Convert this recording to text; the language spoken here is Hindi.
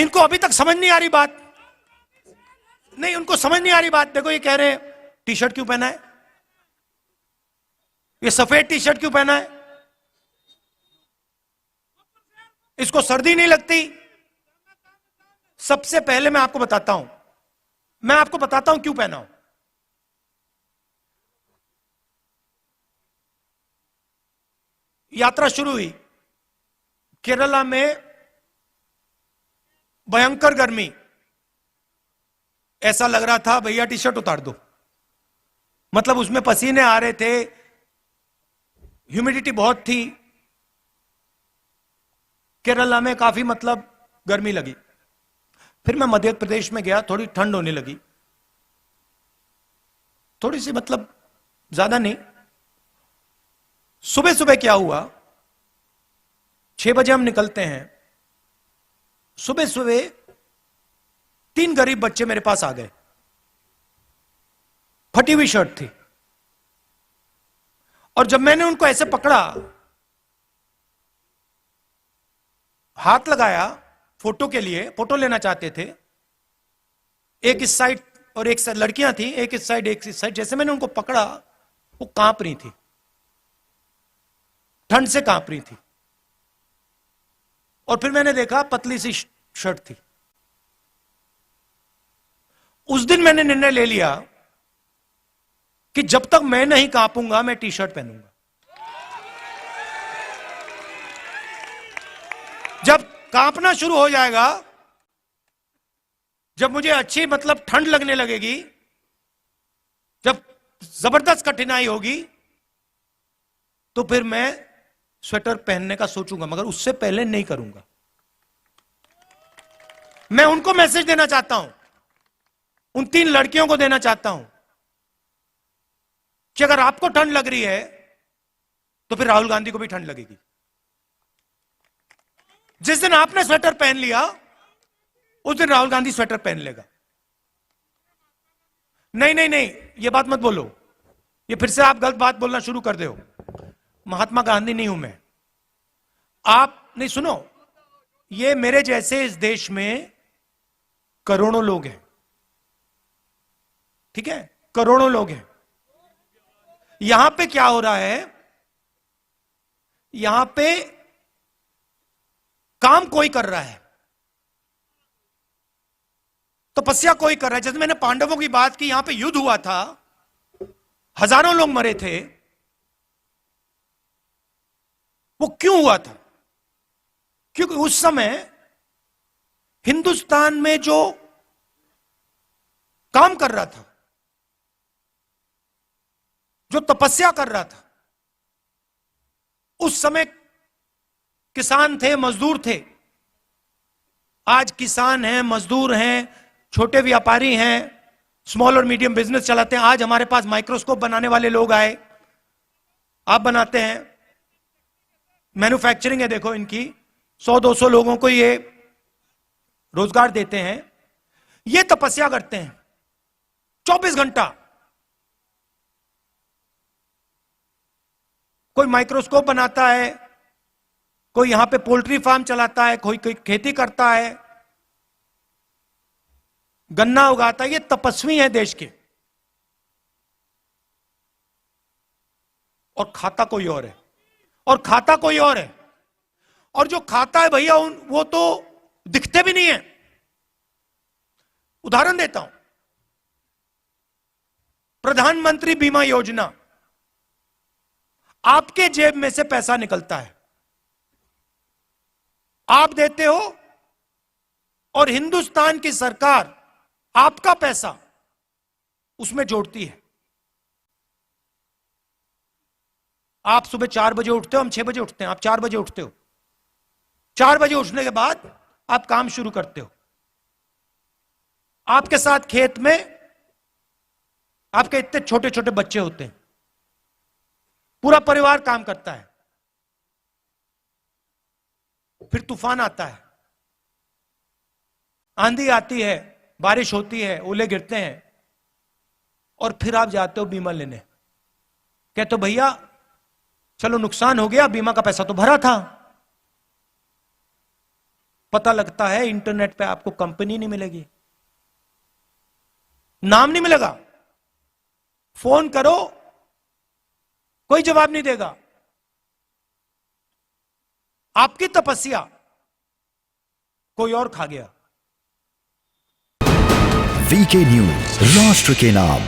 इनको अभी तक समझ नहीं आ रही बात, नहीं उनको समझ नहीं आ रही बात। देखो ये कह रहे हैं टी शर्ट क्यों पहना है, ये सफेद टी शर्ट क्यों पहना है, इसको सर्दी नहीं लगती। सबसे पहले मैं आपको बताता हूं, मैं आपको बताता हूं क्यों पहना हूं। यात्रा शुरू हुई, केरला में भयंकर गर्मी, ऐसा लग रहा था भैया टी शर्ट उतार दो, मतलब उसमें पसीने आ रहे थे, ह्यूमिडिटी बहुत थी, केरला में काफी मतलब गर्मी लगी। फिर मैं मध्य प्रदेश में गया, थोड़ी ठंड होने लगी, थोड़ी सी मतलब ज्यादा नहीं। सुबह सुबह क्या हुआ, 6 बजे हम निकलते हैं, सुबह सुबह 3 गरीब बच्चे मेरे पास आ गए, फटी हुई शर्ट थी, और जब मैंने उनको ऐसे पकड़ा, हाथ लगाया फोटो के लिए, फोटो लेना चाहते थे, एक इस साइड और एक साइड लड़कियां थी, एक इस साइड एक इस साइड, जैसे मैंने उनको पकड़ा वो कांप रही थी, ठंड से कांप रही थी। और फिर मैंने देखा पतली सी शर्ट थी। उस दिन मैंने निर्णय ले लिया कि जब तक मैं नहीं कांपूंगा मैं टी शर्ट पहनूंगा। जब कांपना शुरू हो जाएगा, जब मुझे अच्छी मतलब ठंड लगने लगेगी, जब जबरदस्त कठिनाई होगी, तो फिर मैं स्वेटर पहनने का सोचूंगा, मगर उससे पहले नहीं करूंगा। मैं उनको मैसेज देना चाहता हूं, उन 3 लड़कियों को देना चाहता हूं कि अगर आपको ठंड लग रही है तो फिर राहुल गांधी को भी ठंड लगेगी। जिस दिन आपने स्वेटर पहन लिया उस दिन राहुल गांधी स्वेटर पहन लेगा। नहीं नहीं नहीं, ये बात मत बोलो, ये फिर से आप गलत बात बोलना शुरू कर दो। महात्मा गांधी नहीं हूं मैं, आप नहीं सुनो, ये मेरे जैसे इस देश में करोड़ों लोग हैं, ठीक है, करोड़ों लोग हैं। यहां पे क्या हो रहा है, यहां पे काम कोई कर रहा है, तपस्या कोई कर रहा है। जैसे मैंने पांडवों की बात की, यहां पे युद्ध हुआ था, हजारों लोग मरे थे, वो क्यों हुआ था? क्योंकि उस समय हिंदुस्तान में जो काम कर रहा था, जो तपस्या कर रहा था, उस समय किसान थे, मजदूर थे। आज किसान हैं, मजदूर हैं, छोटे व्यापारी हैं, स्मॉल और मीडियम बिजनेस चलाते हैं। आज हमारे पास माइक्रोस्कोप बनाने वाले लोग आए, आप बनाते हैं, मैन्युफैक्चरिंग है, देखो इनकी 100-200 लोगों को ये रोजगार देते हैं। ये तपस्या करते हैं 24 घंटा। कोई माइक्रोस्कोप बनाता है, कोई यहां पे पोल्ट्री फार्म चलाता है, कोई खेती करता है, गन्ना उगाता है। ये तपस्वी है देश के, और खाता कोई और है, और खाता कोई और है। और जो खाता है भैया वो तो दिखते भी नहीं है। उदाहरण देता हूं, प्रधानमंत्री बीमा योजना, आपके जेब में से पैसा निकलता है, आप देते हो, और हिंदुस्तान की सरकार आपका पैसा उसमें जोड़ती है। आप सुबह 4 बजे उठते हो, हम 6 बजे उठते हैं, आप 4 बजे उठते हो। 4 बजे उठने के बाद आप काम शुरू करते हो। आपके साथ खेत में आपके इतने छोटे छोटे बच्चे होते हैं, पूरा परिवार काम करता है। फिर तूफान आता है, आंधी आती है, बारिश होती है, ओले गिरते हैं, और फिर आप जाते हो बीमा लेने। कहते हो भैया चलो नुकसान हो गया, बीमा का पैसा तो भरा था। पता लगता है इंटरनेट पे आपको कंपनी नहीं मिलेगी, नाम नहीं मिलेगा, फोन करो कोई जवाब नहीं देगा। आपकी तपस्या कोई और खा गया। वीके न्यूज, राष्ट्र के नाम।